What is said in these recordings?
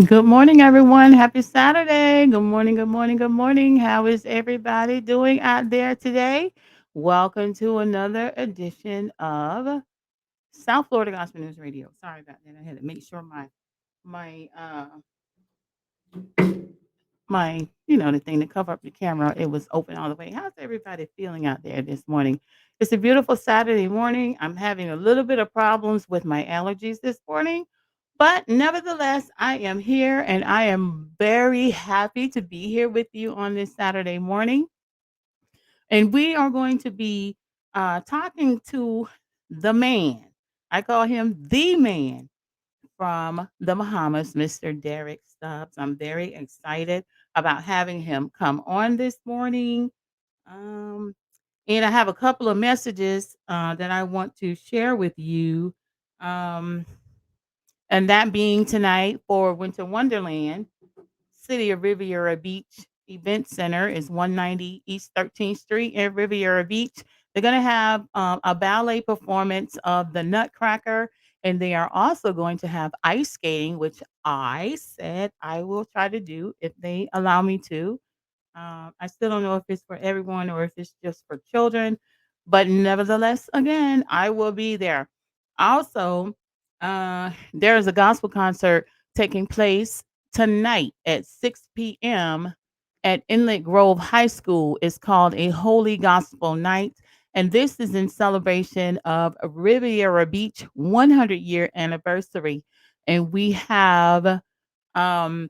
Good morning, everyone. Happy Saturday. Good morning, good morning, good morning. How is everybody doing out there today? Welcome to another edition of South Florida Gospel News Radio. Sorry about that. I had to make sure my the thing to cover up the camera, it was open all the way. How's everybody feeling out there this morning? It's a beautiful Saturday morning. I'm having a little bit of problems with my allergies this morning, but nevertheless, I am here and I am very happy to be here with you on this Saturday morning. And we are going to be talking to the man. I call him the man from the Bahamas, Mr. Derek Stubbs. I'm very excited about having him come on this morning. Um, and I have a couple of messages that I want to share with you. Um, and that being tonight for Winter Wonderland. City of Riviera Beach Event Center is 190 East 13th Street in Riviera Beach. They're going to have a ballet performance of the Nutcracker, and they are also going to have ice skating, which I said I will try to do if they allow me to. I still don't know if it's for everyone or if it's just for children, but nevertheless, again, I will be there. Also, there is a gospel concert taking place tonight at 6 p.m. at Inlet Grove High School. It's called a Holy Gospel Night, and this is in celebration of Riviera Beach 100-year anniversary. And we have um,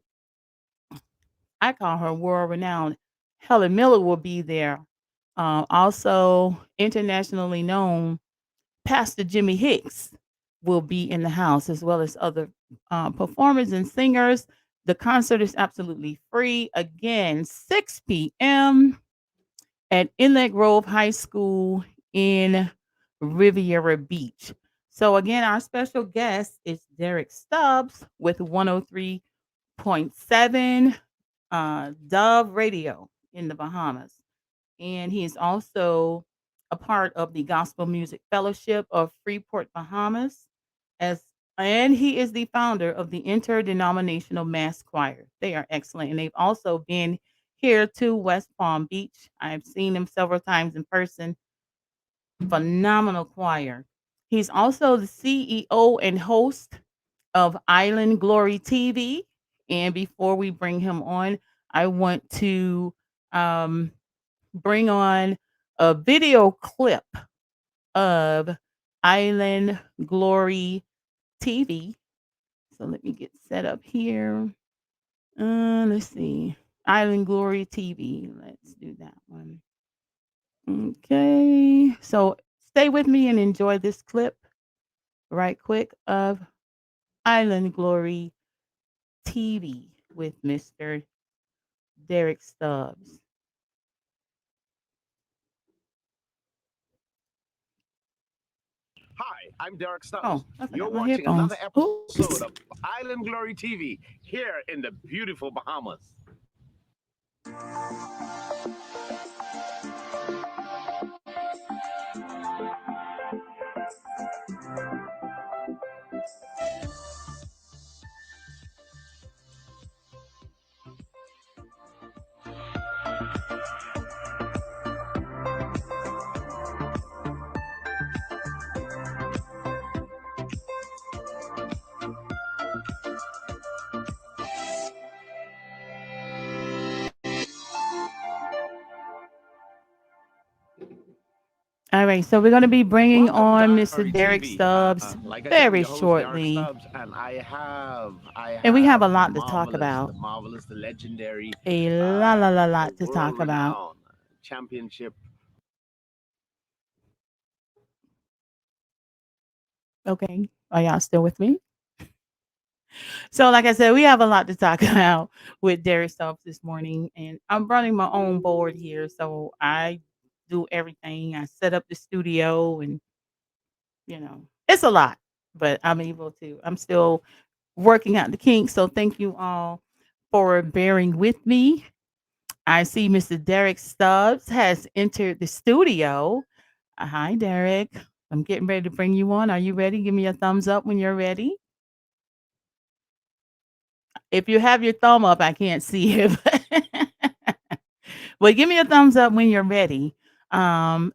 I call her world renowned. Helen Miller will be there. Also, internationally known Pastor Jimmy Hicks will be in the house, as well as other performers and singers. The concert is absolutely free. Again, 6 p.m. at Inlet Grove High School in Riviera Beach. So, again, our special guest is Derek Stubbs with 103.7 Dove Radio in the Bahamas. And he is also a part of the Gospel Music Fellowship of Freeport, Bahamas, as and he is the founder of the Interdenominational Mass Choir. They are excellent, and they've also been here to West Palm Beach. I've seen them several times in person. Phenomenal choir. He's also the CEO and host of Island Glory TV. And before we bring him on, I want to um, bring on a video clip of Island Glory TV. So let me get set up here. Let's see. Island Glory TV. Let's do that one. Okay. So stay with me and enjoy this clip right quick of Island Glory TV with Mr. Derek Stubbs. Hi, I'm Derek Oh, Stubbs. I You're forgot my watching another headphones. episode of Oops. Island Glory TV here in the beautiful Bahamas. All right, so we're going to be bringing Welcome to on Island Mr. Glory Derek TV. Stubbs Like I said, I'm very your host Derek shortly. Stubbs, and I And we have have a lot to talk the about. marvelous, the legendary, A the lot to talk about. world-renowned championship. Okay. Are y'all still with me? So, like I said, we have a lot to talk about with Derek Stubbs this morning. And I'm running my own board here. So I do everything. I set up the studio and, it's a lot, but I'm still working out the kinks. So thank you all for bearing with me. I see Mr. Derek Stubbs has entered the studio. Hi, Derek. I'm getting ready to bring you on. Are you ready? Give me a thumbs up when you're ready. If you have your thumb up, I can't see it. But give me a thumbs up when you're ready. And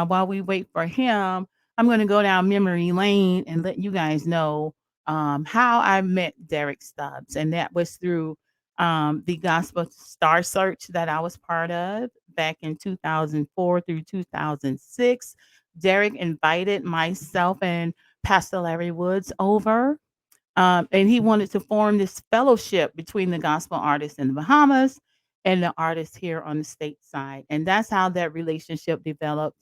while we wait for him, I'm going to go down memory lane and let you guys know how I met Derek Stubbs. And that was through the Gospel Star Search that I was part of back in 2004 through 2006. Derek invited myself and Pastor Larry Woods over, and he wanted to form this fellowship between the gospel artists in the Bahamas and the artists here on the state side. And that's how that relationship developed.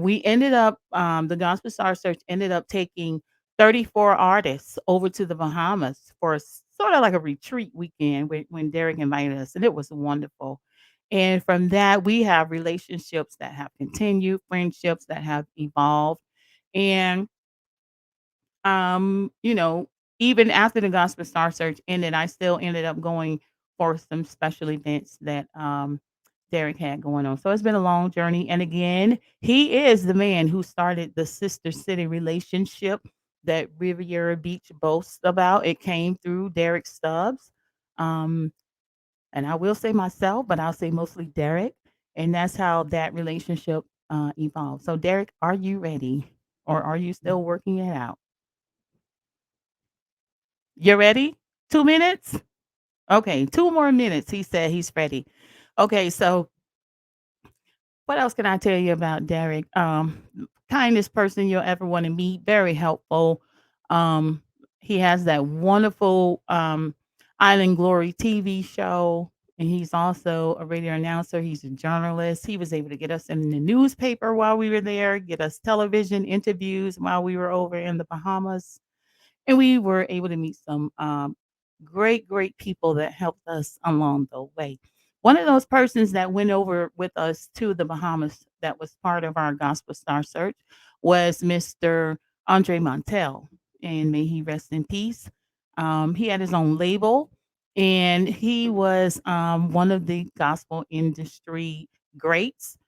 We ended up, the Gospel Star Search ended up taking 34 artists over to the Bahamas for sort of like a retreat weekend when Derek invited us, and it was wonderful. And from that, we have relationships that have continued, friendships that have evolved. And you know, even after the Gospel Star Search ended, I still ended up going for some special events that Derek had going on. So it's been a long journey. And again, he is the man who started the sister city relationship that Riviera Beach boasts about. It came through Derek Stubbs. Um, and I will say myself, but I'll say mostly Derek. And that's how that relationship evolved. So, Derek, are you ready? Or are you still working it out? You ready? 2 minutes? Okay, 2 more minutes. He said he's ready. Okay, so what else can I tell you about Derek? Kindest person you'll ever want to meet, very helpful. Um, he has that wonderful Island Glory TV show, and he's also a radio announcer. He's a journalist. He was able to get us in the newspaper while we were there, get us television interviews while we were over in the Bahamas, and we were able to meet some great people that helped us along the way. One of those persons that went over with us to the Bahamas that was part of our Gospel Star Search was Mr. Andre Montel, and may he rest in peace. He had his own label, and he was one of the gospel industry greats.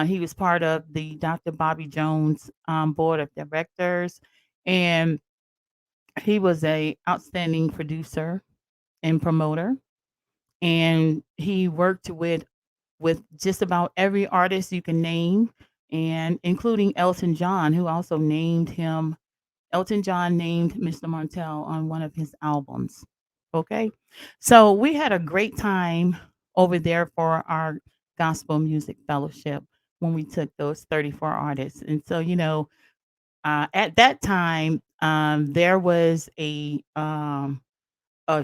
He was part of the Dr. Bobby Jones board of directors, and he was a outstanding producer and promoter, and he worked with just about every artist you can name, and including Elton John, who also named him. Elton John named Mr. Montel on one of his albums. Okay, so we had a great time over there for our gospel music fellowship when we took those 34 artists. And so, at that time, there was a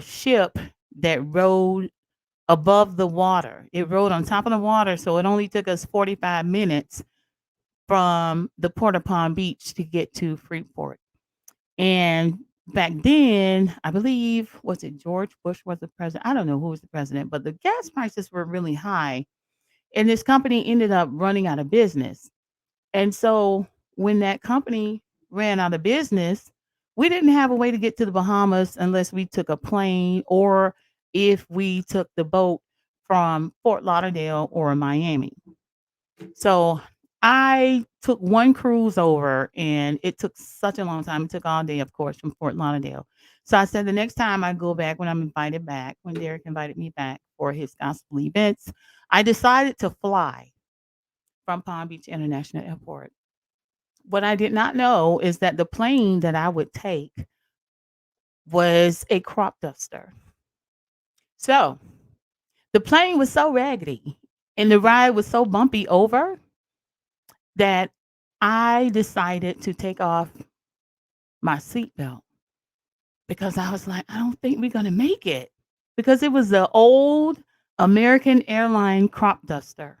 ship that rode above the water. It rode on top of the water, so it only took us 45 minutes from the port of Palm Beach to get to Freeport. And back then, I believe, was it George Bush was the president? I don't know who was the president, but the gas prices were really high, and this company ended up running out of business. And so when that company ran out of business, we didn't have a way to get to the Bahamas unless we took a plane or if we took the boat from Fort Lauderdale or Miami. So I took one cruise over, and it took such a long time. It took all day, of course, from Fort Lauderdale. So I said the next time I go back, when I'm invited back, when Derek invited me back for his gospel events, I decided to fly from Palm Beach International Airport. What I did not know is that the plane that I would take was a crop duster. So the plane was so raggedy and the ride was so bumpy over that I decided to take off my seatbelt because I was like, I don't think we're going to make it, because it was the old American airline crop duster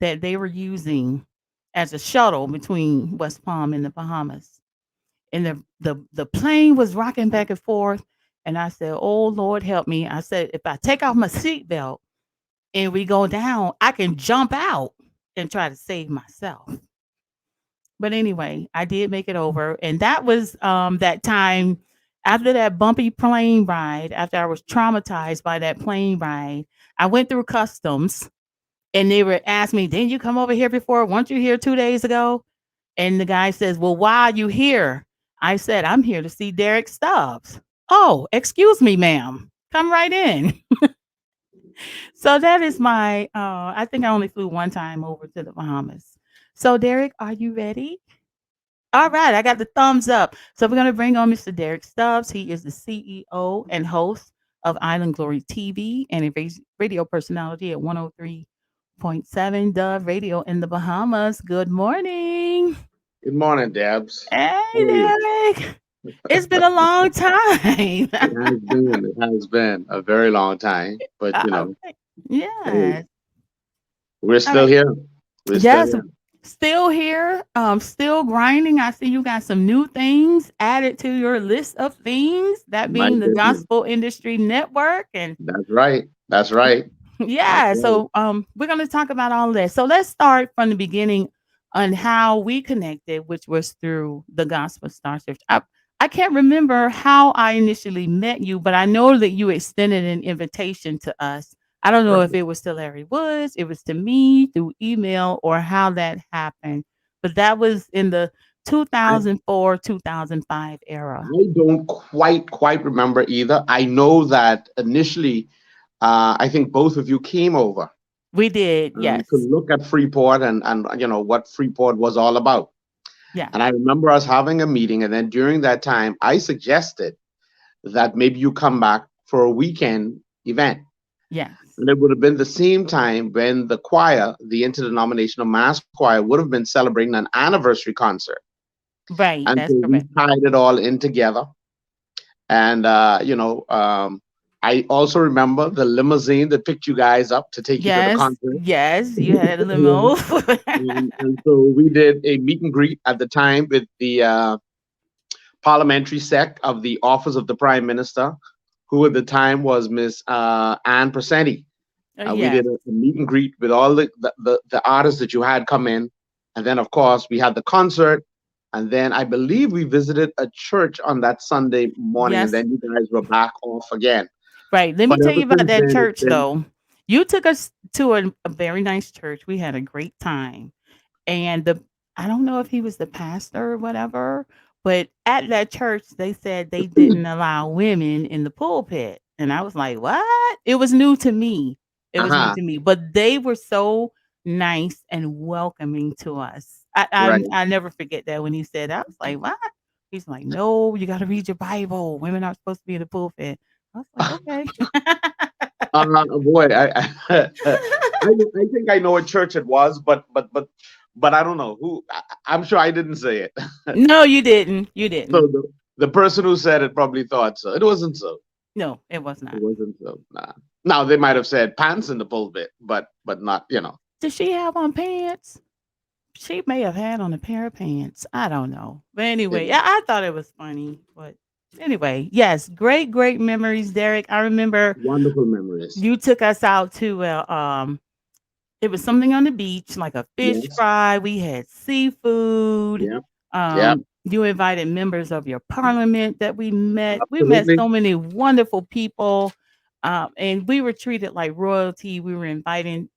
that they were using as a shuttle between West Palm and the Bahamas. And the plane was rocking back and forth. And I said, "Oh Lord, help me!" I said, "If I take off my seatbelt and we go down, I can jump out and try to save myself." But anyway, I did make it over, and that was that time after that bumpy plane ride. After I was traumatized by that plane ride, I went through customs, and they were asking me, "Didn't you come over here before? Weren't you here 2 days ago?" And the guy says, "Well, why are you here?" I said, "I'm here to see Derek Stubbs." "Oh, excuse me, ma'am." Come right in. So that is my I think I only flew one time over to the Bahamas. So Derek, are you ready? All right, I got the thumbs up. So we're going to bring on Mr. Derek Stubbs. He is the CEO and host of Island Glory TV and a radio personality at 103.7 Dove Radio in the Bahamas. Good morning. Good morning, Debs. How Hey, are you? Derek. It's been a long time. It has been a very long time, but All right. hey, Yes. we're All still right. here. We're still Yes, here. still here, still grinding. I see you got some new things added to your list of things, that My being the goodness. Gospel Industry Network. And That's right. That's right. That's yeah, right. so we're going to talk about all of that. So let's start from the beginning on how we connected, which was through the Gospel Star Search. I can't remember how I initially met you, but I know that you extended an invitation to us. I don't know if Right. it was to Larry Woods, it was to me through email, or how that happened. But that was in the I 2004, 2005 era. I don't quite remember either. I know that initially, I think both of you came over We did, to yes. look at Freeport and what Freeport was all about. Yes. And I remember us having a meeting, and then during that time, I suggested that maybe you come back for a weekend event. Yes. And it would have been the same time when the choir, the Interdenominational Mass Choir, would have been celebrating an anniversary concert. Right, And that's so we correct. tied it all in together. And, I also remember the limousine that picked you guys up to take you to the Yes, concert. yes, you had a Yeah. limo. And so we did a meet and greet at the time with the parliamentary sec of the Office of the Prime Minister, who at the time was Miss Anne Presenti. We Yes, did a meet and greet with all the artists that you had come in. And then, of course, we had the concert. And then I believe we visited a church on that Sunday morning. And yes. then you guys were back off again. Right, let me But tell ever you about since that then, it's church, been, though. You took us to a very nice church. We had a great time. And the I don't know if he was the pastor or whatever, but at that church, they said they didn't allow women in the pulpit, and I was like, "What?" It was new to me. It was new uh-huh, to me, but they were so nice and welcoming to us. I right. I I never forget that when he said that. I was like, "What?" He's like, "No, you gotta read your Bible. Women aren't supposed to be in the pulpit." I was like, "Okay." Boy, I think I know what church it was, but I don't know who. I'm sure I didn't say it. No, you didn't. You So didn't. the person who said it probably thought so. It wasn't so. No, it was It not. wasn't so. Nah. Now they might have said pants in the pulpit, but not. Did she have on pants? She may have had on a pair of pants. I don't know. But anyway, Yeah. I thought it was funny. But anyway, yes, great, great memories, Derek. I remember Wonderful memories. you took us out to it was something on the beach, like a fish Yes. fry. We had seafood. Yep. Yep. You invited members of your parliament that we met. We met Absolutely. so many wonderful people. And we were treated like royalty. We were invited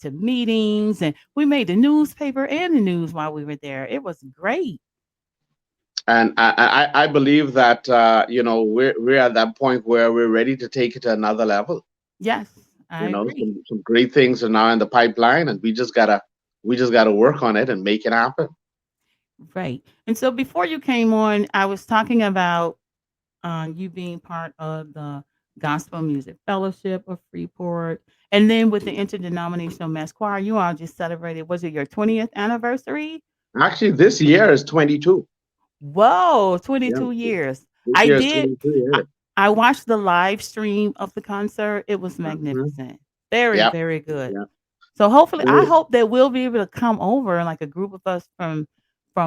to meetings, and we made the newspaper and the news while we were there. It was great. And I believe that we're at that point where we're ready to take it to another level. Yes, I agree. Some great things are now in the pipeline, and we just gotta work on it and make it happen. Right. And so before you came on, I was talking about you being part of the Gospel Music Fellowship of Freeport. And then with the Interdenominational Mass Choir, you all just celebrated, was it your 20th anniversary? Actually, this year is 22. Whoa, Yeah, 22 years. this I year is did. 22 I, years. I watched the live stream of the concert. It was Uh-huh. magnificent. Very, Yep. very good. Yep. So hopefully, I Great. hope that we'll be able to come over, like a group of us from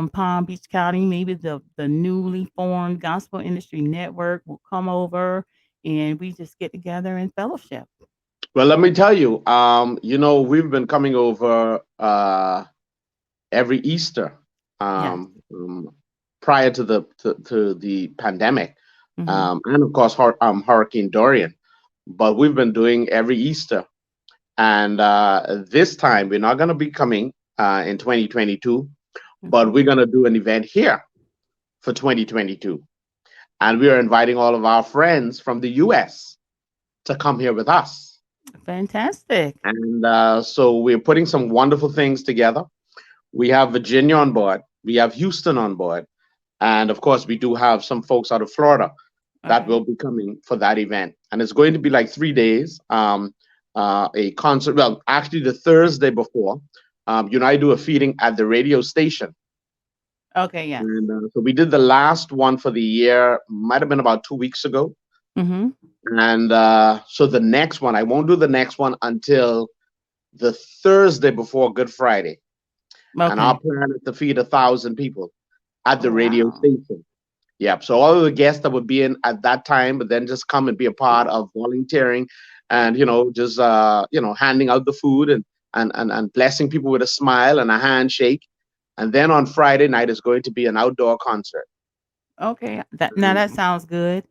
Palm Beach County. Maybe the newly formed Gospel Industry Network will come over, and we just get together and fellowship. Well, let me tell you, we've been coming over every Easter, Yes. prior to the pandemic, Hmm. and of course, Hurricane Dorian. But we've been doing every Easter, and this time we're not going to be coming in 2022, but Okay. we're going to do an event here for 2022, and we are inviting all of our friends from the U.S. to come here with us. Fantastic. And so we're putting some wonderful things together. We have Virginia on board, we have Houston on board, and of course, we do have some folks out of Florida that Okay. will be coming for that event. And it's going to be like 3 days. A concert. Well, actually, the Thursday before, I do a feeding at the radio station. Okay, yes. And so we did the last one for the year, might have been about 2 weeks ago. Mhm. And so the next one, I won't do the next one until the Thursday before Good Friday. And our Okay. plan is to feed 1,000 people at the Oh, radio wow. station. Yep. So all of the guests that would be in at that time, but then just come and be a part of volunteering, and just handing out the food and blessing people with a smile and a handshake. And then on Friday night is going to be an outdoor concert. Okay. That sounds good.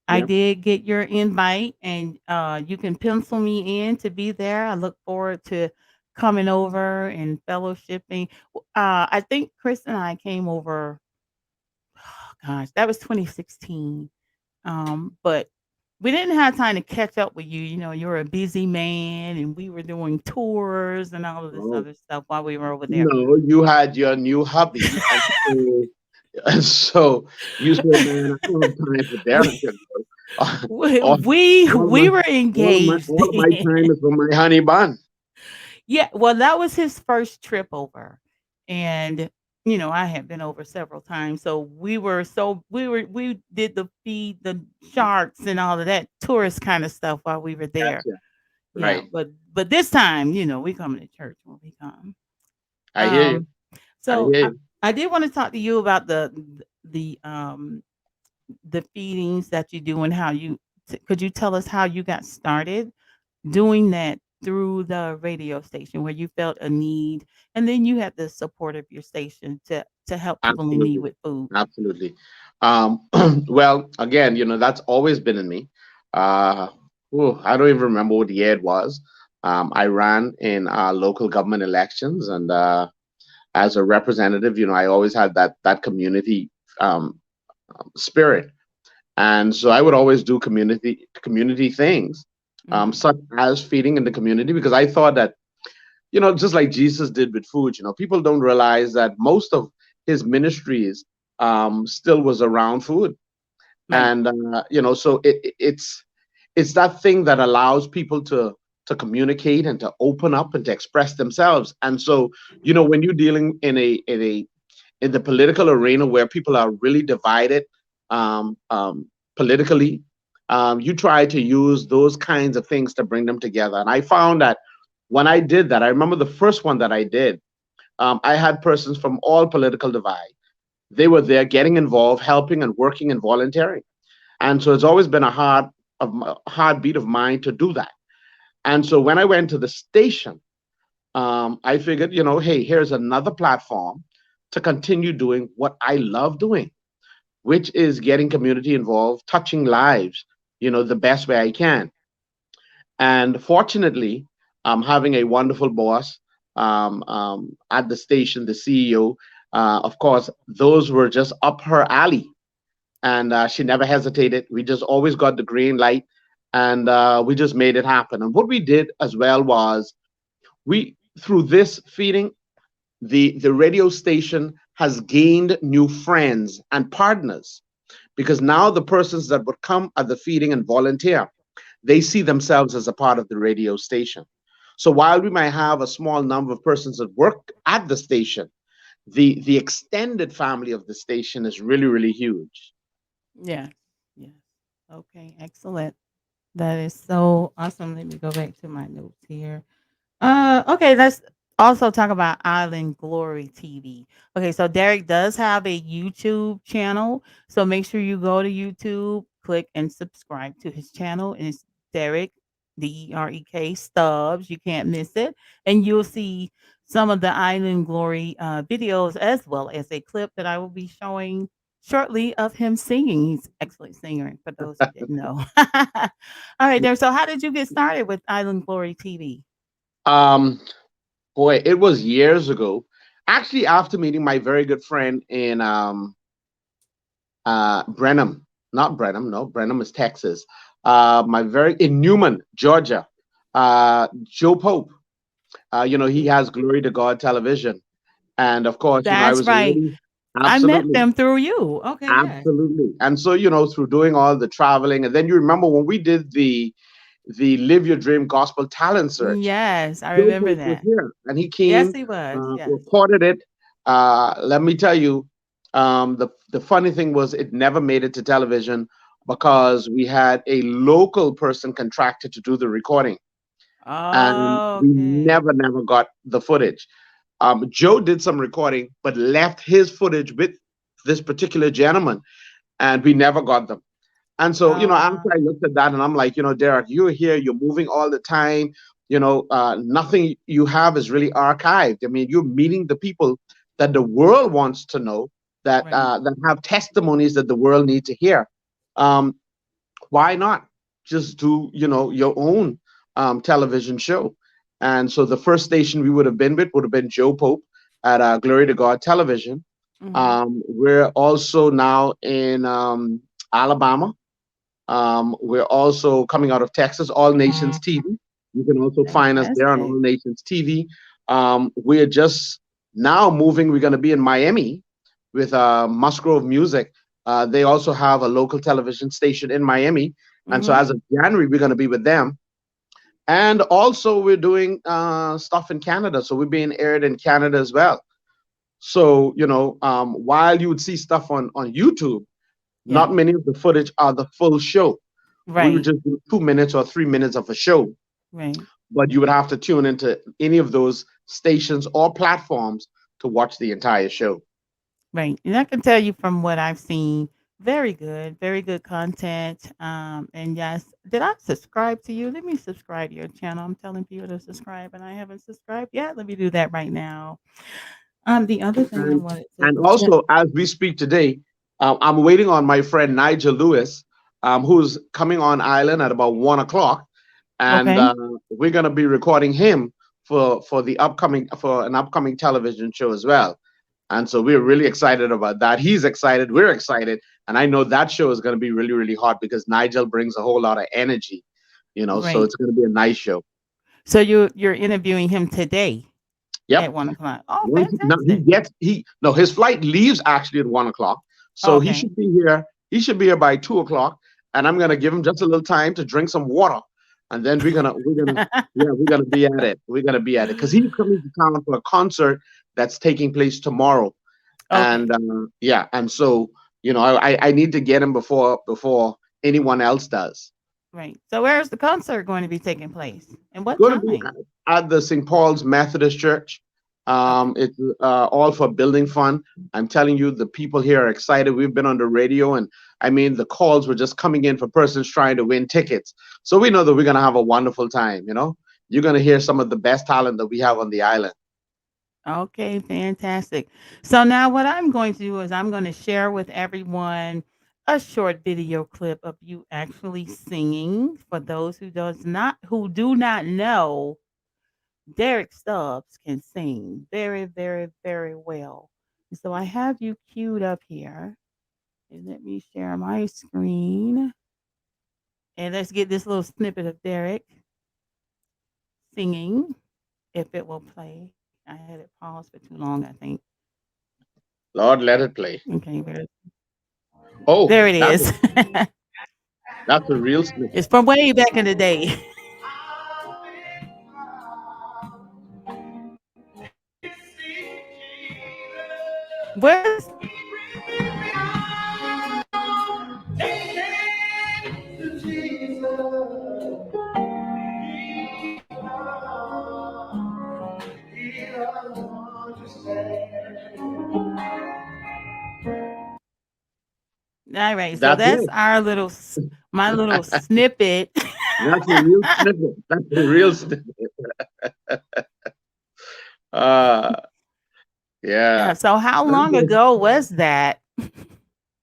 I Yeah. did get your invite, and you can pencil me in to be there. I look forward to coming over and fellowshipping. I think Chris and I came over. Oh gosh, that was 2016. But we didn't have time to catch up with you. You know, you're a busy man, and we were doing tours and all of this Oh other stuff while we were over there. no, you had your new hubby, and so and so you said, "Man, I don't have time for we Derek." we all, we all of my we were all of my engaged all of my then. time is for my honey bun. Yeah, well, that was his first trip over, and, I had been over several times, so we did the sharks and all of that tourist kinda stuff while we were there. Gotcha. Yeah, Right. but this time, we coming to church when we come. I hear you. Um, I so hear I you. I did wanna talk to you about the feedings that you do and how could you tell us how you got started doing that through the radio station where you felt a need, and then you had the support of your station to help people in need Absolutely. with food. Absolutely. Well, again, that's always been in me. Uh, I don't even remember what year it was. I ran in local government elections, and as a representative, I always had that community um, spirit, and so I would always do community things, Mhm. such as feeding in the community, because I thought that just like Jesus did with food, people don't realize that most of his ministries still was around food. Right. And so it's that thing that allows people to communicate and to open up and to express themselves. And so when you're dealing in the political arena where people are really divided politically, you try to use those kinds of things to bring them together. And I found that when I did that, I remember the first one that I did. I had persons from all political divide. They were there getting involved, helping and working and volunteering. And so it's always been a heartbeat of mine to do that. And so when I went to the station, I figured, hey, here's another platform to continue doing what I love doing, which is getting community involved, touching lives, the best way I can. And fortunately, having a wonderful boss at the station, the CEO, of course, those were just up her alley. And she never hesitated. We just always got the green light, and we just made it happen. And what we did as well was through this feeding, the radio station has gained new friends and partners, because now the persons that would come at the feeding and volunteer, they see themselves as a part of the radio station. So while we might have a small number of persons that work at the station, the extended family of the station is really, really huge. Yes. Yes. Okay, excellent. That is so awesome. Let me go back to my notes here. Okay, let's also talk about Island Glory TV. Okay, so Derek does have a YouTube channel, so make sure you go to YouTube, click and subscribe to his channel, and it's Derek Derek Stubbs. You can't miss it, and you'll see some of the Island Glory videos as well as a clip that I will be showing shortly of him singing. He's an excellent singer. For those who didn't know. All right, Derek. So, how did you get started with Island Glory TV? Um, Boy, it was years ago. Actually, after meeting my very good friend in Brenham, not Brenham, no, Brenham is Texas. my very in Newman, Georgia, Joe Pope. He has Glory to God television, and of course, I That's was right. already I met absolutely, them through you. Okay, yes. absolutely, and so through doing all the traveling, and then you remember when we did the Live Your Dream Gospel Talent Search. Yes, I Joe remember Pope was that. here, and he Yes, came, he was. Yes. recorded it. Let me tell you, the funny thing was it never made it to television because we had a local person contracted to do the recording, and we Okay. never got the footage. Joe did some recording, but left his footage with this particular gentleman, and we never got them. And so, Oh, after wow. I looked at that, and I'm like, Derek, you're here, you're moving all the time. Nothing you have is really archived. I mean, you're meeting the people that the world wants to know, Right. that have testimonies that the world need to hear. Um, why not just do your own television show? And so the first station we would have been with would have been Joe Pope at Glory to God Television. Mhm. We're also now in Alabama. We're also coming out of Texas, All Nations TV. You can also find us there on Fantastic. All Nations TV. We're just now moving. We're going to be in Miami with Musgrove Music. They also have a local television station in Miami. And so as Mhm. of January, we're going to be with them. And also, we're doing stuff in Canada. So we're being aired in Canada as well. So, while you would see stuff on YouTube, Yeah. not many of the footage are the full show. We would Right. just do 2 minutes or 3 minutes of a show, Right. but you would have to tune into any of those stations or platforms to watch the entire show. Right. And I can tell you from what I've seen, very good content. And yes, did I subscribe to you? Let me subscribe to your channel. I'm telling people to subscribe and I haven't subscribed yet. Let me do that right now. The other thing I And wanted to and mention. also, as we speak today, I'm waiting on my friend Nigel Lewis, who's coming on island at about 1 o'clock, and Okay. we're going to be recording him for an upcoming television show as well. And so we're really excited about that. He's excited, we're excited, and I know that show is going to be really really hot because Nigel brings a whole lot of energy. So Right. it's going to be a nice show. So you're interviewing him today Yep. at 1 o'clock. Oh, Now he fantastic. gets he no his flight leaves actually at 1 o'clock, so he Okay. should be here. He should be here by 2 o'clock, and I'm gonna give Okay. him just a little time to drink some water, and then we're gonna yeah, we're gonna be at it. We're gonna be at it because he's coming to town for a concert that's taking place tomorrow, and Okay. yeah, and so I need to get him before anyone else does. Right. So where is the concert going to be taking place? And what Going to be time? at the St. Paul's Methodist Church. Okay. It's all for building fund. I'm telling you, the people here are excited. We've been on the radio, and I mean, the calls were just coming in for persons trying to win tickets. So we know that we're going to have a wonderful time. You're going to hear some of the best talent that we have on the island. Okay, fantastic. So now what I'm going to do is I'm going to share with everyone a short video clip of you actually singing for those who do not know Derek Stubbs can sing very, very, very well. And so I have you queued up here. And let me share my screen. And let's get this little snippet of Derek singing, if it will play. I had it paused for too long, I think. Lord, let it play. Okay, Oh, there it is. that's a real It's snippet. from way back in the day. Where's all right? So That's that's it. our my little snippet. That's a real snippet. That's a real snippet. Uh, Yeah. yeah. So how That long was, ago was that?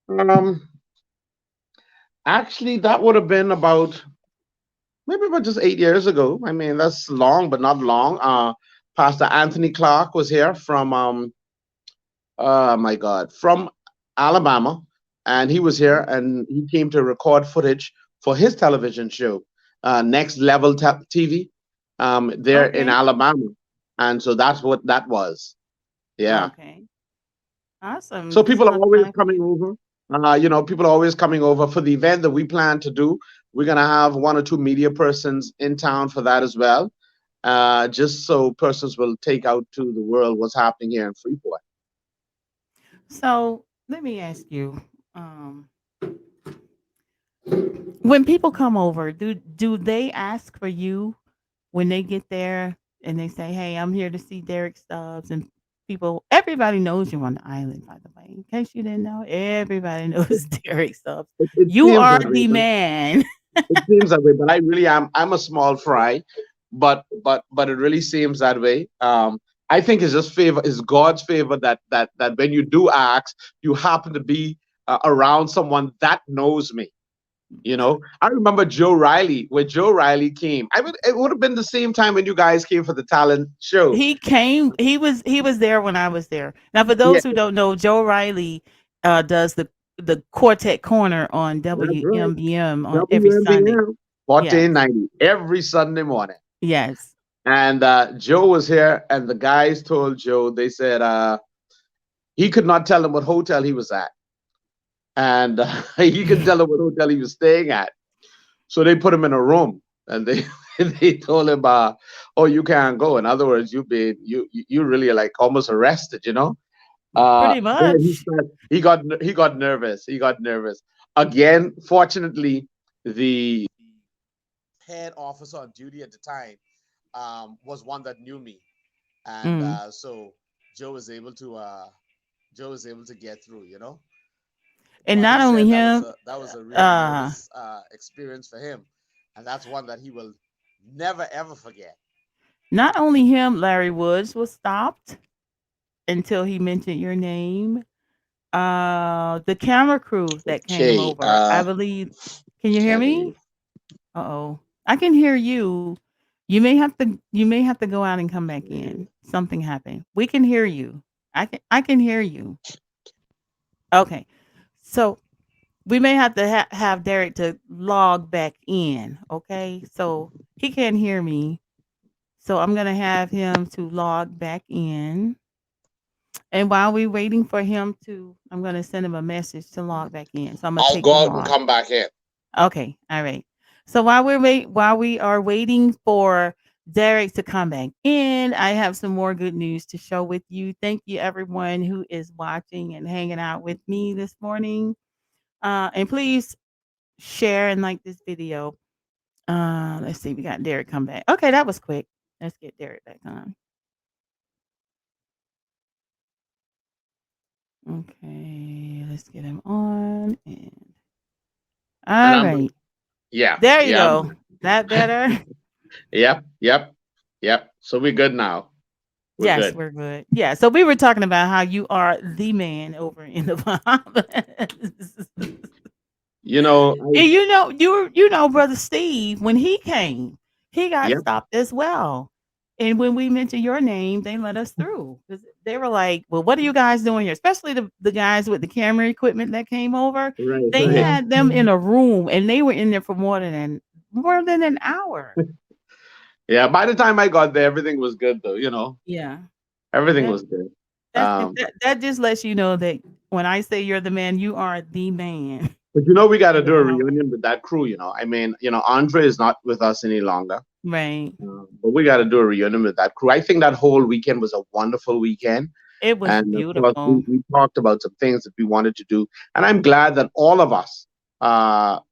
um, actually, that would have been about maybe about just 8 years ago. I mean, that's long, but not long. Pastor Anthony Clark was here from my God, from Alabama, and he was here, and he came to record footage for his television show, Next Level TV, there in Okay. Alabama, and so that's what that was. Yeah. Okay. Awesome. So Just people are enough always time for coming you. over. People are always coming over for the event that we plan to do. We're gonna have one or two media persons in town for that as well, just so persons will take out to the world what's happening here in Freeport. So let me ask you, um, when people come over, do they ask for you when they get there and they say, "Hey, I'm here to see Derek Stubbs," and everybody knows you on the island, by the way. In case you didn't know, everybody knows Derek Stubbs. It You seems are that way, the but man. it seems that way. But I really am. I'm a small fry, but it really seems that way. I think it's just favor, it's God's favor that when you do ask, you happen to be around someone that knows me. I remember Joe Riley when Joe Riley came. It would have been the same time when you guys came for the talent show. He came. He was there when I was there. Now, for Yeah, those who don't know, Joe Riley does the Quartet Corner on that's right. WMBM on every Sunday. WNBM Yes, 1490 every Sunday morning. yes. And Joe was here, and the guys told Joe, they said he could not tell them what hotel he was at, and he couldn't tell them what hotel he was staying at. So they put him in a room, and they they told him, "Oh, you can't go." In other words, you really are like almost arrested. Pretty Then much. he got nervous. He got nervous again. Fortunately, the head officer on duty at the time was one that knew me, and Mm. so Joe was able to Joe was able to get through. And But he not said only that was him, a real uh, nervous experience for him, and that's one that he will never ever forget. not only him, Larry Woods was stopped until he mentioned your name. The camera crew that came Okay, over, I believe. Can you hear can't hear me? you. Uh-oh. I can hear you. You may have to go out and come back in. Something happened. We can hear you. I can hear you. Okay. So we may have to have Derek to log back in. Okay. So he can't hear me. So I'm gonna have him to log back in. And while we're waiting for him to, I'm gonna send him a message to log back in. So I'm gonna I'll take go him out and off. come back in. Okay, all right. So while we are waiting for Derek to come back in, I have some more good news to share with you. Thank you everyone who is watching and hanging out with me this morning. And please share and like this video. Let's see, we got Derek come back. Okay, that was quick. Let's get Derek back on. Okay, let's get him on and And all I'm back. right. Yeah, There you yeah, I'm go. back. That better? Yep, yep, yep. So we're good now. We're Yes, good. we're good. Yeah, so we were talking about how you are the man over in the Bahamas. You know, I And brother Steve, when he came, he got Yep, stopped as well. And when we mentioned your name, they let us through. 'Cause they were like, "Well, what are you guys doing here?" Especially the guys with the camera equipment that came over. right, They right. had them in a room and they were in there for more than an hour. Yeah, by the time I got there, everything was good though. Yeah. Everything That was good. that's Um, that just lets you know that when I say you're the man, you are the man but we got to in the do a Bahamas. reunion with that crew. I mean, Andre is not with us any longer. Right. But we got to do a reunion with that crew. I think that whole weekend was a wonderful weekend. It was And of course, beautiful. we talked about some things that we wanted to do. And I'm glad that all of us,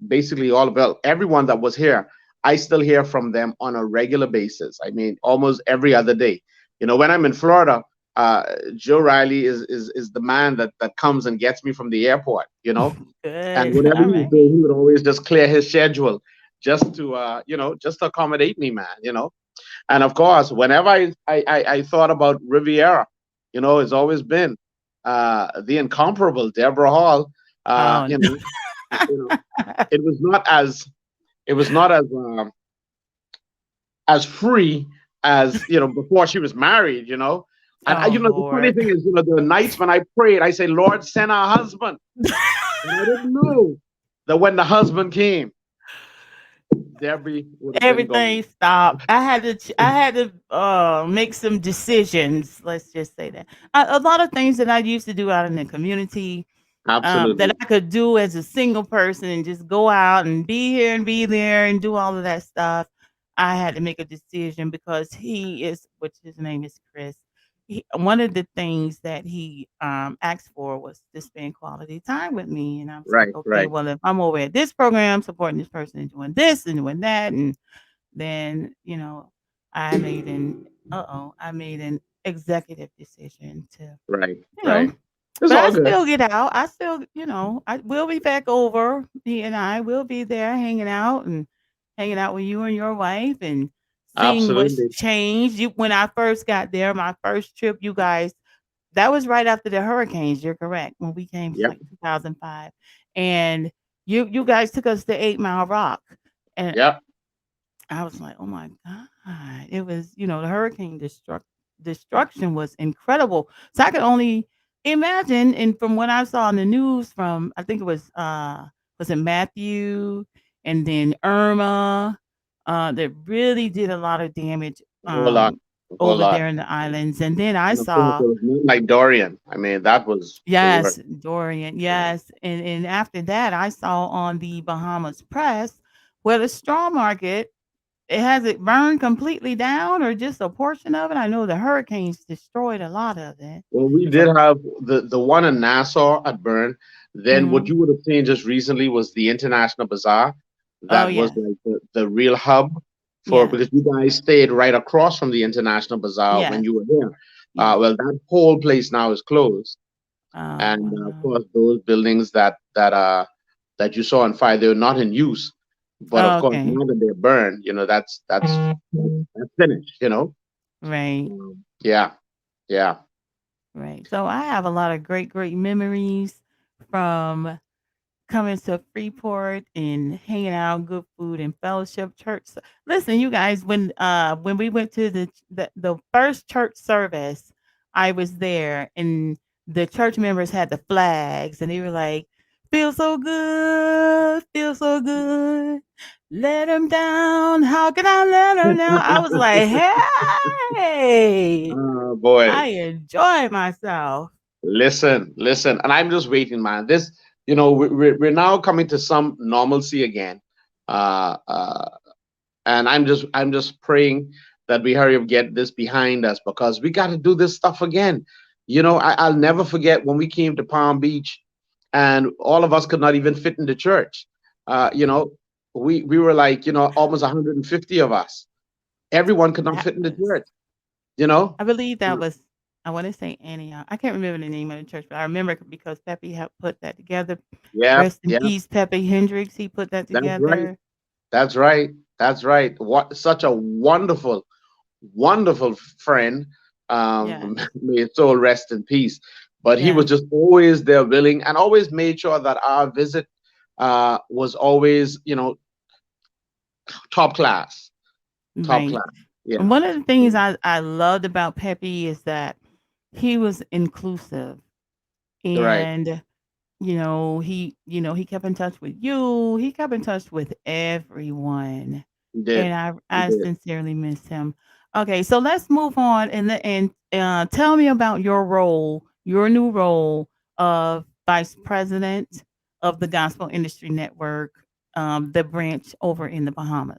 basically well, everyone that was here, I still hear from them on a regular basis. I mean, almost every other day. When I'm in Florida, Joe Riley is the man that comes and gets me from the airport. And Good. whatever All he was right. doing, he would always just clear his schedule just to accommodate me, man. And of course, whenever I thought about Riviera, it's always been the incomparable Deborah Hall. Uh, Oh, you no. know, you know, it was not as it was not as free as before she was married. And Oh, the funny Lord. thing is, the nights when I prayed, I say, Lord, send our husband. And I didn't know that when the husband came. Debbie would have been Everything gone. stopped. I had to make some decisions. Let's just say that a lot of things that I used to do out in the community, that Absolutely. I could do as a single person and just go out and be here and be there and do all of that stuff. I had to make a decision because he is, which his name is Chris. One of the things that he asked for was to spend quality time with me, and I was like, Right, okay, right, well, if I'm over at this program supporting this person and doing this and doing that, and then I made an executive decision to right, you know right. It's but I all good. still get out. I still, I will be back over. He and I will be there hanging out with you and your wife and seeing what's Absolutely. changed. When I first got there, my first trip, you guys, that was right after the hurricanes. You're correct. When we came, it's Yep, like 2005, and you guys took us to 8 Mile Rock, and yep. I was like, "Oh my god." It was, the hurricane destruction was incredible. So I could only imagine, and from what I saw in the news from, I think it was it Matthew and then Irma, that really did a lot of damage, A whole lot, a whole over lot. there in the islands. And then I And of course, saw, there was none like Dorian. I mean, that was the yes, word. Dorian, yes. And after that, I saw on the Bahamas Press where the straw market, has it burned completely down or just a portion of it? I know the hurricanes destroyed a lot of it. Well, we did So, have the one in Nassau at Bern. Then what mhm. you would have seen just recently was the International Bazaar. Oh, That was yes. like the real hub for Yes. because you guys stayed right across from the International Bazaar when Yes. you were here. Yes. Well, that whole place now is closed, Oh, and of wow. course those buildings that you saw on fire, they were not in use. But of Oh, course, okay. now that they're burned, that's finished. Right. Yeah, yeah. Right. So I have a lot of great, great memories from coming to Freeport and hanging out, good food and fellowship church. Listen, you guys, when we went to the first church service, I was there and the church members had the flags and they were like, feel so good, let them down. How can I let them down? I was like, hey, Oh boy. I enjoy myself. Listen, listen, and I'm just waiting, man. We're now coming to some normalcy again, uh, uh, and I'm just praying that we hurry up get this behind us because we got to do this stuff again. I'll never forget when we came to Palm Beach, and all of us could not even fit in the church. Uh, you know, we were like almost 150 of us. Everyone could not That fit in the was church. You know. I believe that Uh, was, I wanna say Antioch. I can't remember the name of the church, but I remember it because Pepe helped put that together. yeah, Rest in yeah, peace, Pepe Hendricks, he put that that's right. together. That's right. That's right. What such a wonderful, wonderful friend. Yes, May his soul rest in peace. But he was yes, just always there, willing, and always made sure that our visit was always, top class, top right. class. Yeah. And one of the things I loved about Pepe is that he was inclusive Right. and he kept in touch with you. He kept in touch with everyone, He did. and I He I did. sincerely miss him. Okay, so let's move on and tell me about your new role of vice president of the Gospel Industry Network, the branch over in the Bahamas.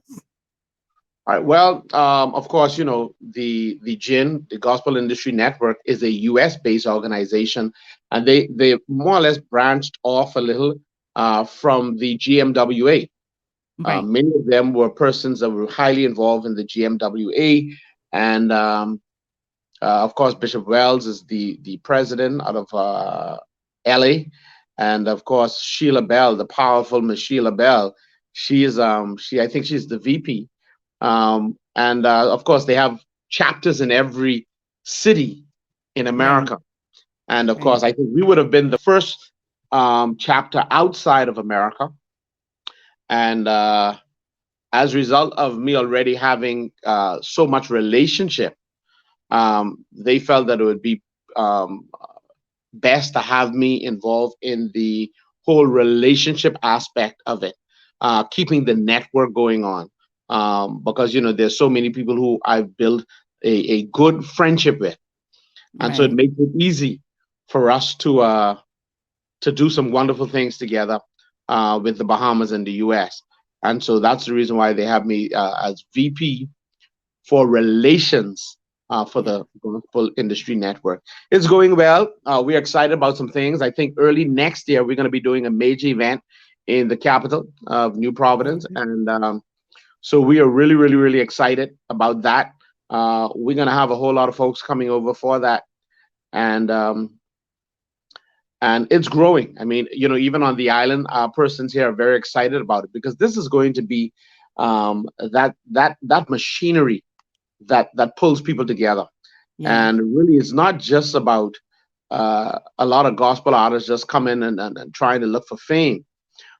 All right. Well, of course, the GIN, the Gospel Industry Network, is a U.S. based organization, and they more or less branched off a little from the GMWA. Right, Many of them were persons that were highly involved in the GMWA, and of course, Bishop Wells is the president out of LA, and of course, Sheila Bell, the powerful Miss Sheila Bell. She I think she's the VP, and of course, they have chapters in every city in right, America, and of right, course, I think we would have been the first chapter outside of America, and as a result of me already having so much relationship, they felt that it would be um, best to have me involved in the whole relationship aspect of it. keeping the network going on. Because there's so many people who I've built a good friendship with, and so it Right. makes it easy for us to do some wonderful things together with the Bahamas and the U.S. And so that's the reason why they have me as VP for relations for Yeah. the Gospel Industry Network. It's going well. We're excited about some things. I think early next year we're going to be doing a major event in the capital of New Providence, Okay. and so we are really, really, really excited about that. We're going to have a whole lot of folks coming over for that, and it's growing. I mean, even on the island, our persons here are very excited about it because this is going to be that machinery that pulls people together. Yes. And really, it's not just about a lot of gospel artists just come in and trying to look for fame,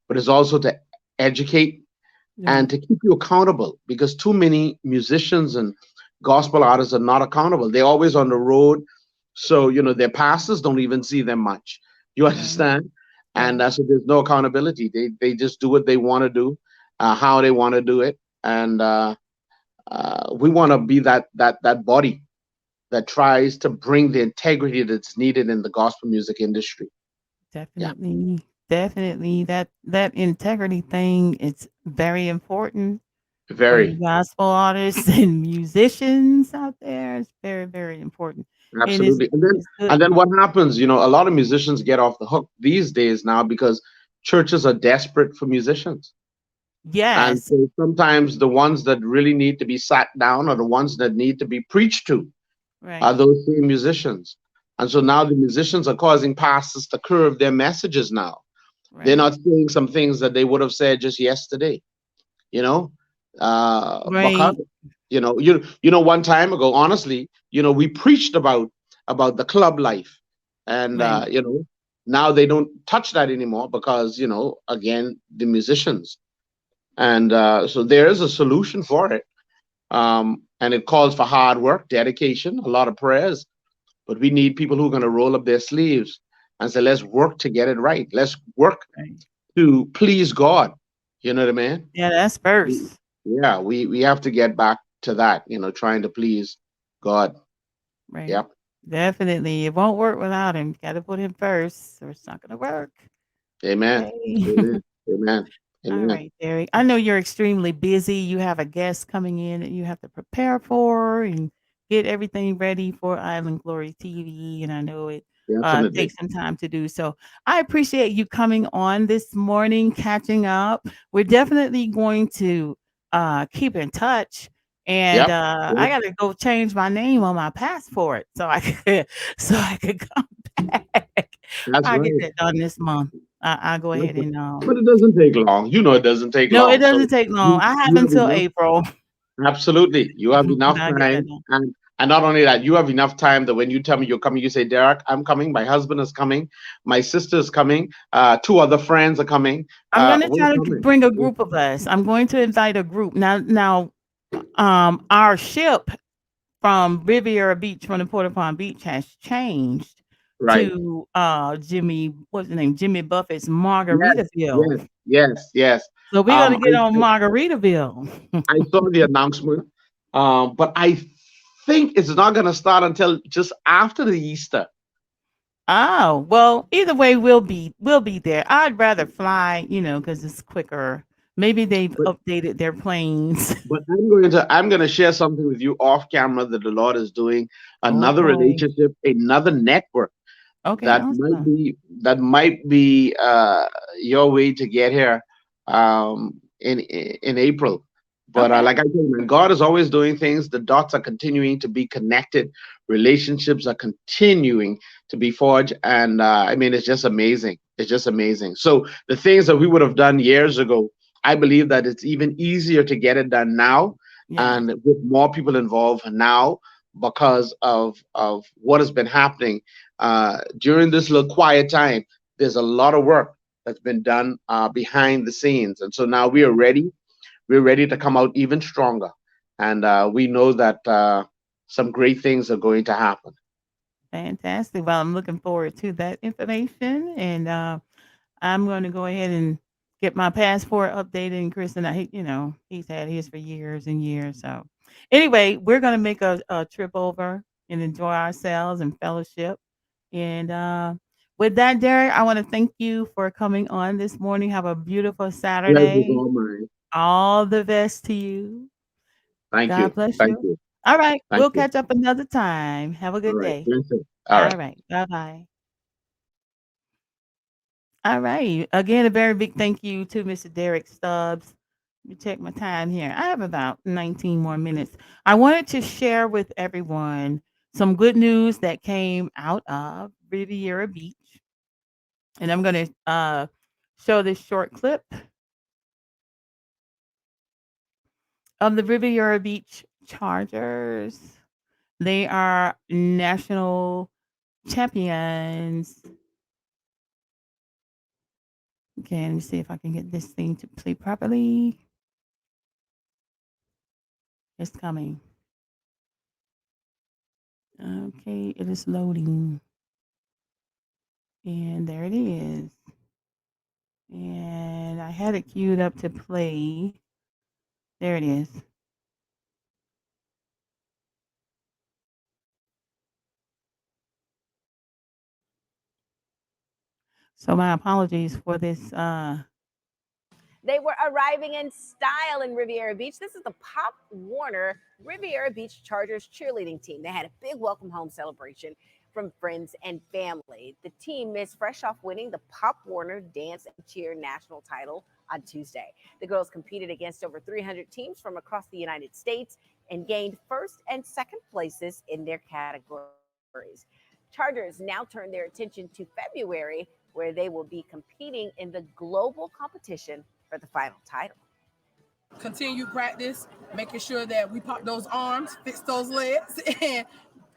but it's also to educate and Right. to keep you accountable because too many musicians and gospel artists are not accountable. They're always on the road. So, their pastors don't even see them much. You Right. understand? And Right. so there's no accountability. They just do what they want to do, how they want to do it. And we want to be that body that tries to bring the integrity that's needed in the gospel music industry. Yeah, Definitely. Definitely. That integrity thing is very important for you very. gospel artists and musicians out there. It's very, very important. And Absolutely. And then it's good. and then what happens, a lot of musicians get off the hook these days now because churches are desperate for musicians. And Yes. so sometimes the ones that really need to be sat down are the ones that need to be preached to are Right. those same musicians. And so now the musicians are causing pastors to curve their messages now. They're Right. not saying some things that they would have said just yesterday, you know, because Right. one time ago, honestly, we preached about the club life, and Right. now they don't touch that anymore because again the musicians, and so there is a solution for it, and it calls for hard work, dedication, a lot of prayers, but we need people who are going to roll up their sleeves and say, let's work to get it right. Let's work Right. to please God. You know what I mean? Yeah, that's We- first. Yeah, we have to get back to that, trying to please God. Right. Yep. Definitely. It won't work without him. You gotta put him first or it's not gonna work. Amen. Okay. Amen. Amen. All Amen. right, Derek. I know you're extremely busy. You have a guest coming in that you have to prepare for and get everything ready for Island Glory TV. And I know it Definitely. takes some time to do. So I appreciate you coming on this morning, catching up. We're definitely going to keep in touch. And Yep. I Yep. gotta go change my name on my passport so I could so I could come back. That's I'll get right. that done this month. I'll go ahead Okay. and But it doesn't take long. It doesn't take no, it long. So doesn't take long. you, I have you have until enough. April, Absolutely. You have but enough I'll get that time. done. And not only that, you have enough time that when you tell me you're coming, you say, Derek, I'm coming. My husband is coming. My sister is coming. Two other friends are coming. I'm gonna We're try to coming. bring a group of us. I'm going to invite a group. Now, our ship from Riviera Beach, from the Port au Prince Beach, has changed Right. to, Jimmy what's the name? Jimmy Buffett's Yes. Margaritaville. Yes. Yes. Yes. So we're gonna Um, get on I, Margaritaville. I saw the announcement, but I think it's not going to start until just after the Easter. Oh, well, either way, we'll be there. I'd rather fly, because it's quicker. Maybe they've But updated their planes. I'm going to share something with you off camera that the Lord is doing, Oh, another boy. relationship, another network Okay, that might awesome. be that might be your way to get here in April. But Okay. like I told you, man, God is always doing things. The dots are continuing to be connected. Relationships are continuing to be forged, and I mean, it's just amazing. It's just amazing. So the things that we would have done years ago, I believe that it's even easier to get it done now, Yes. and with more people involved now because of what has been happening during this little quiet time. There's a lot of work that's been done behind the scenes, and so now we are Right. ready. We're ready to come out even stronger, and we know that some great things are going to happen. Fantastic. Well, I'm looking forward to that information, and I'm gonna go ahead and get my passport updated. And Chris and I, he's had his for years and years. So, anyway, we're gonna make a trip over and enjoy ourselves and fellowship. And with that, Derek, I want to thank you for coming on this morning. Have a beautiful Pleasure's Saturday. all mine. All the best to you. Thank God you. bless Thank you. you. All right, Thank we'll you. catch up another time. Have a All good right. day. Listen. All All right. right, bye bye. All right. Again, a very big thank you to Mr. Derek Stubbs. Let me check my time here. I have about 19 more minutes. I wanted to share with everyone some good news that came out of Riviera Beach. And I'm going to show this short clip of the Riviera Beach Chargers. They are national champions. Okay, let me see if I can get this thing to play properly. It's coming. Okay, it is loading. And there it is. And I had it queued up to play. There it is. So my apologies for this. They were arriving in style in Riviera Beach. This is the Pop Warner Riviera Beach Chargers cheerleading team. They had a big welcome home celebration from friends and family. The team is fresh off winning the Pop Warner Dance and Cheer national title on Tuesday. The girls competed against over 300 teams from across the United States and gained first and second places in their categories. Chargers now turn their attention to February, where they will be competing in the global competition for the final title. Continue practice, making sure that we pop those arms, fix those legs, and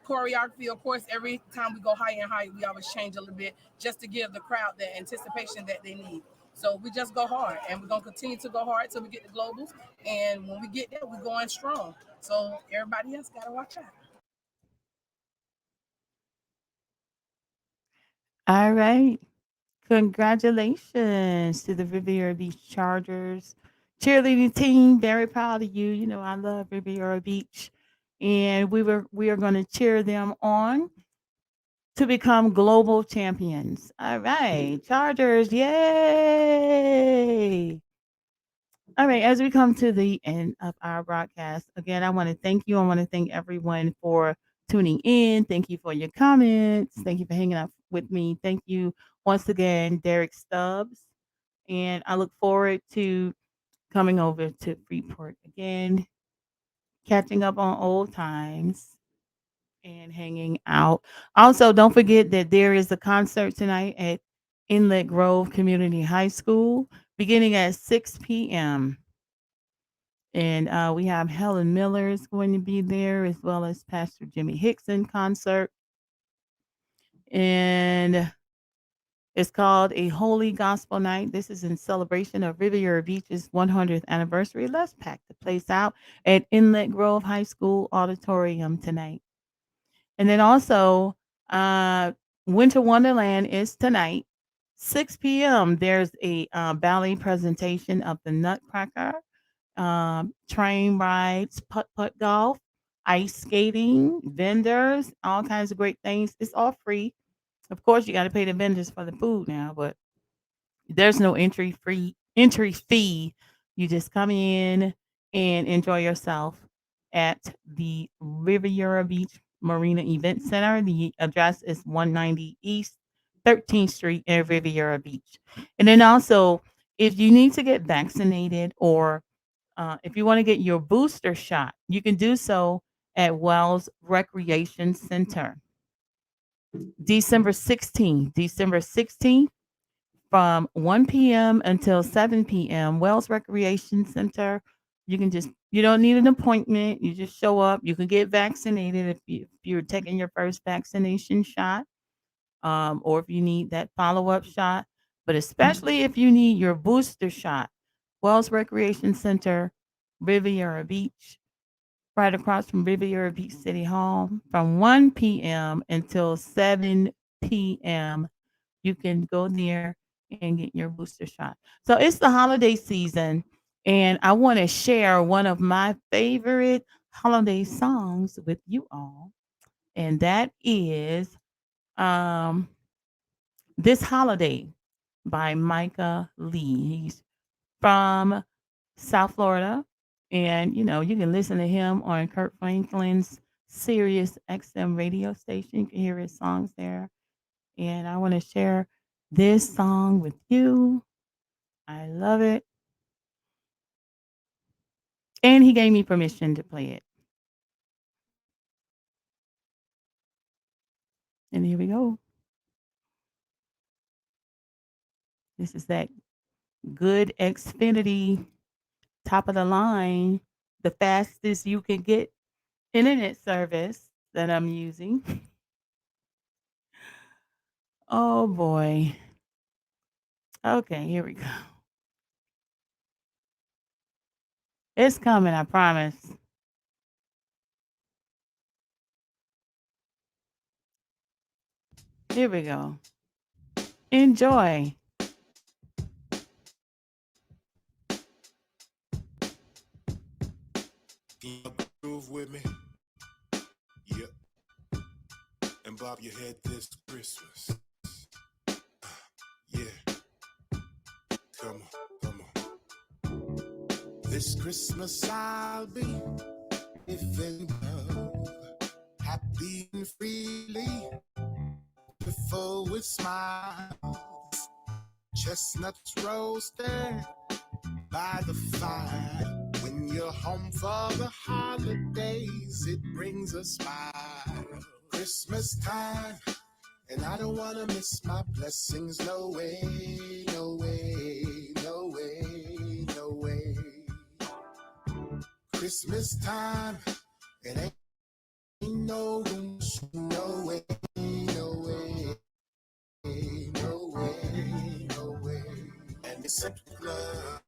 choreography. Of course, every time we go higher and higher, we always change a little bit just to give the crowd the anticipation that they need. So we just go hard, and we're gonna continue to go hard till we get the globals. And when we get there, we're going strong. So everybody else gotta watch out. All right. Congratulations to the Riviera Beach Chargers cheerleading team. Very proud of you. You know, I love Riviera Beach. And we are going to cheer them on to become global champions. All right. Chargers, yay. All right, as we come to the end of our broadcast, again, I want to thank you. I want to thank everyone for tuning in. Thank you for your comments. Thank you for hanging out with me. Thank you once again, Derek Stubbs. And I look forward to coming over to Freeport again, catching up on old times and hanging out. Also, don't forget that there is a concert tonight at Inlet Grove Community High School beginning at 6 p.m. And we have Helen Miller is going to be there, as well as Pastor Jimmy Hickson concert. And it's called A Holy Gospel Night. This is in celebration of Riviera Beach's 100th anniversary. Let's pack the place out at Inlet Grove High School Auditorium tonight. And then also, uh, Winter Wonderland is tonight, 6 p.m. There's a ballet presentation of the Nutcracker, train rides, putt putt golf, ice skating, vendors, all kinds of great things. It's all free. Of course, you got to pay the vendors for the food now, but there's no entry fee. You just come in and enjoy yourself at the Riviera Beach Marina Event Center. The address is 190 East 13th Street in Riviera Beach. And then also, if you need to get vaccinated or if you want to get your booster shot, you can do so at Wells Recreation Center. December 16th from 1 p.m. until 7 p.m. Wells Recreation Center. You don't need an appointment. You just show up. You can get vaccinated if you're taking your first vaccination shot, or if you need that follow up shot. But especially if you need your booster shot, Wells Recreation Center, Riviera Beach, right across from Riviera Beach City Hall, from 1 p.m. until 7 p.m. You can go there and get your booster shot. So it's the holiday season, and I want to share one of my favorite holiday songs with you all, and that is um, This Holiday by Micah Lee. He's from South Florida. And, you can listen to him on Kurt Franklin's Sirius XM radio station. You can hear his songs there. And I want to share this song with you. I love it. And he gave me permission to play it. And here we go. This is that good Xfinity, top of the line, the fastest you can get internet service that I'm using. Oh boy. Okay, here we go. It's coming, I promise. Here we go. Enjoy. Groove with me. Yep. And bob your head this Christmas. Yeah. Come on, come on. This Christmas I'll be living love, happy and freely, before with smiles, chestnuts roasted by the fire. When you're home for the holidays, it brings a smile. Christmas time, and I don't want to miss my blessings. No way, no way, no way, no way. Christmas time, it ain't no rush, no way, no way, no way, no way. And it's sent with love,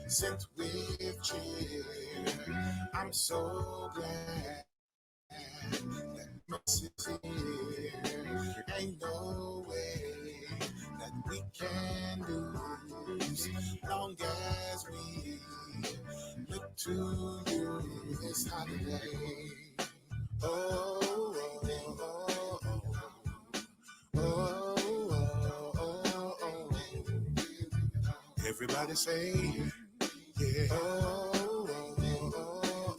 sent with cheer. I'm so glad that mercy's here. Ain't no way that we can lose, long as we look to you this holiday. Oh, oh, oh, oh, oh, oh, oh, oh. Everybody say, yeah. Oh, oh, oh,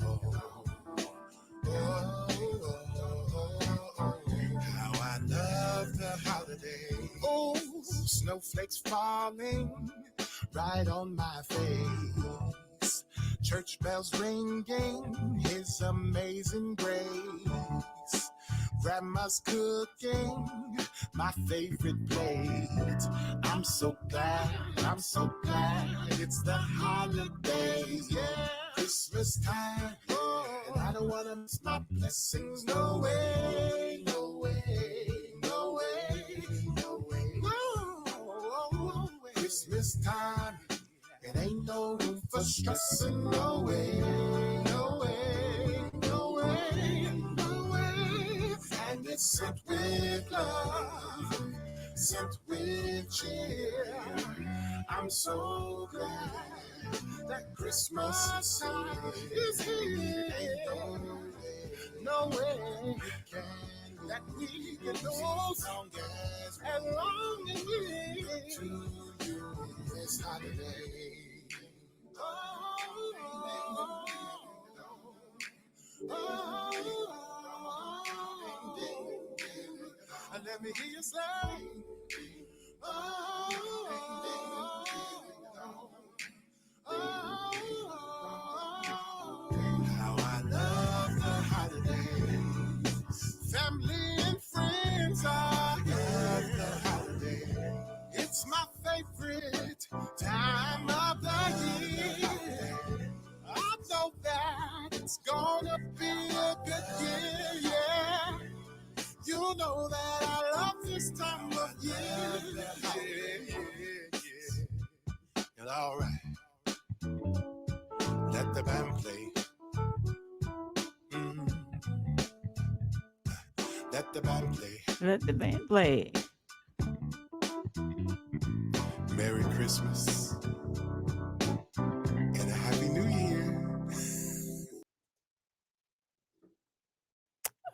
oh, oh. How I love the holiday. Oh, snowflakes falling right on my face. Church bells ringing, His amazing grace. Grandma's cooking my favorite plate. I'm so glad it's the holidays, yeah. Christmas time, and I don't wanna miss my blessings. No way, no way, no way, no way, no way. Christmas time, it ain't no room for stressing. No way, no way, no way, no way. And it's sent with love, sent with cheer. I'm so glad that Christmas is here. Ain't no way we can, that we can go as long as we look to you this holiday. Oh, oh, oh, oh, and let me hear you say, oh, how I love the holidays. Family and friends are love the holiday. It's my favorite time of the year. I know that it's gonna be a good year, yeah. You know that I love this time of year. Yeah, yeah, yeah. And all right, let the band play. Let the band play. Let the band play. Christmas and a Happy New Year.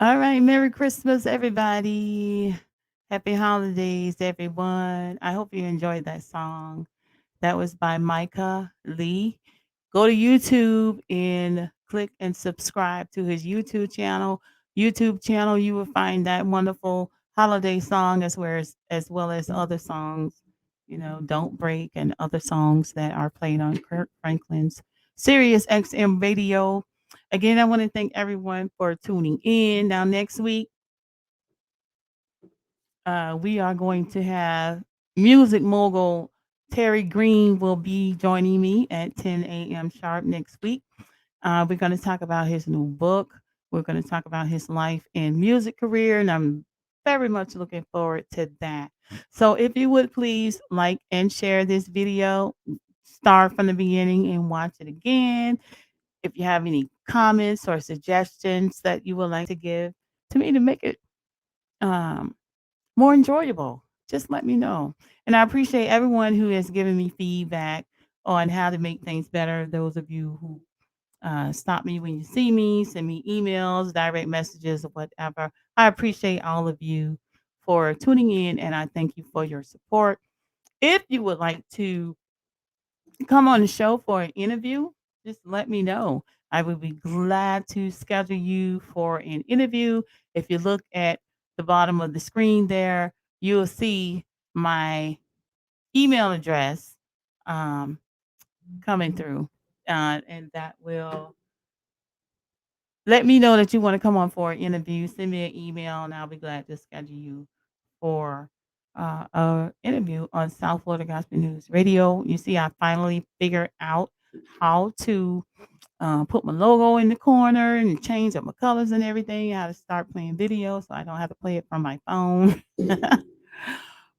All right. Merry Christmas, everybody. Happy holidays, everyone. I hope you enjoyed that song. That was by Micah Lee. Go to YouTube and click and subscribe to his YouTube channel. YouTube channel, you will find that wonderful holiday song as well as other songs, Don't Break and other songs that are played on Kirk Franklin's Sirius XM radio. Again, I want to thank everyone for tuning in. Now next week, we are going to have music mogul Terry Green will be joining me at 10 a.m. sharp next week. We're going to talk about his new book. We're going to talk about his life and music career, and I'm very much looking forward to that. So, if you would please like and share this video, start from the beginning and watch it again. If you have any comments or suggestions that you would like to give to me to make it um, more enjoyable, just let me know. And I appreciate everyone who has given me feedback on how to make things better. Those of you who stop me when you see me, send me emails, direct messages, or whatever. I appreciate all of you for tuning in, and I thank you for your support. If you would like to come on the show for an interview, just let me know. I would be glad to schedule you for an interview. If you look at the bottom of the screen there, you'll see my email address um, coming through, and that will let me know that you want to come on for an interview. Send me an email, and I'll be glad to schedule you for an interview on South Florida Gospel News Radio. You see, I finally figured out how to put my logo in the corner and change up my colors and everything. How to start playing video so I don't have to play it from my phone.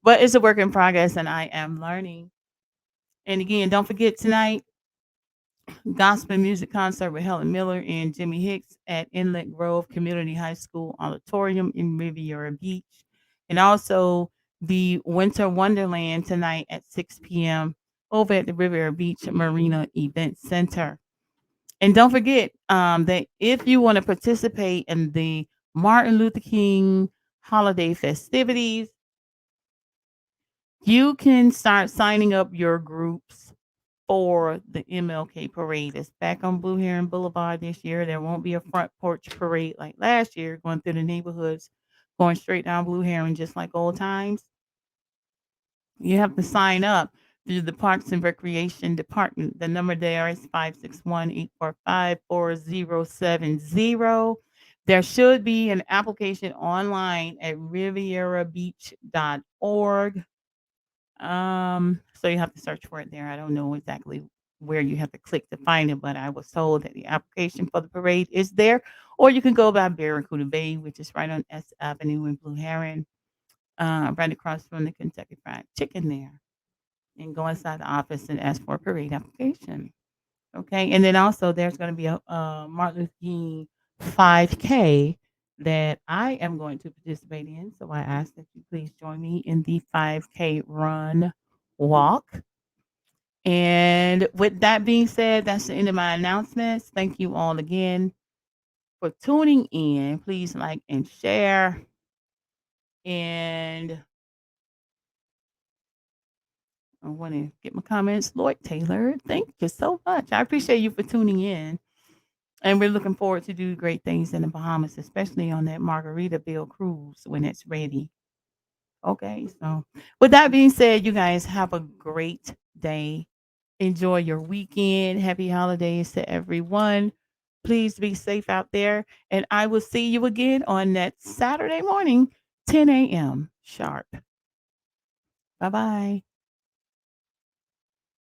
But it's a work in progress, and I am learning. And again, don't forget tonight, gospel music concert with Helen Miller and Jimmy Hicks at Inlet Grove Community High School Auditorium in Riviera Beach. And also the Winter Wonderland tonight at 6 p.m. over at the Riviera Beach Marina Event Center. And don't forget that if you want to participate in the Martin Luther King holiday festivities, you can start signing up your groups for the MLK parade. It's back on Blue Heron Boulevard this year. There won't be a front porch parade like last year, going through the neighborhoods, going straight down Blue Heron, just like old times. You have to sign up through the Parks and Recreation Department. The number there is 561-845-4070. There should be an application online at rivierabeach.org. So you have to search for it there. I don't know exactly where you have to click to find it, but I was told that the application for the parade is there. Or you can go by Barracuda Bay, which is right on S Avenue in Blue Heron, right across from the Kentucky Fried Chicken there. And go inside the office and ask for a parade application. Okay. And then also there's going to be a Martin Luther King 5K that I am going to participate in. So I ask that you please join me in the 5K run walk. And with that being said, that's the end of my announcements. Thank you all again for tuning in. Please like and share. And I want to get my comments. Lloyd Taylor, thank you so much. I appreciate you for tuning in. And we're looking forward to do great things in the Bahamas, especially on that Margaritaville cruise when it's ready. Okay, so with that being said, you guys have a great day. Enjoy your weekend. Happy holidays to everyone. Please be safe out there. And I will see you again on that Saturday morning, 10 a.m. sharp. Bye bye.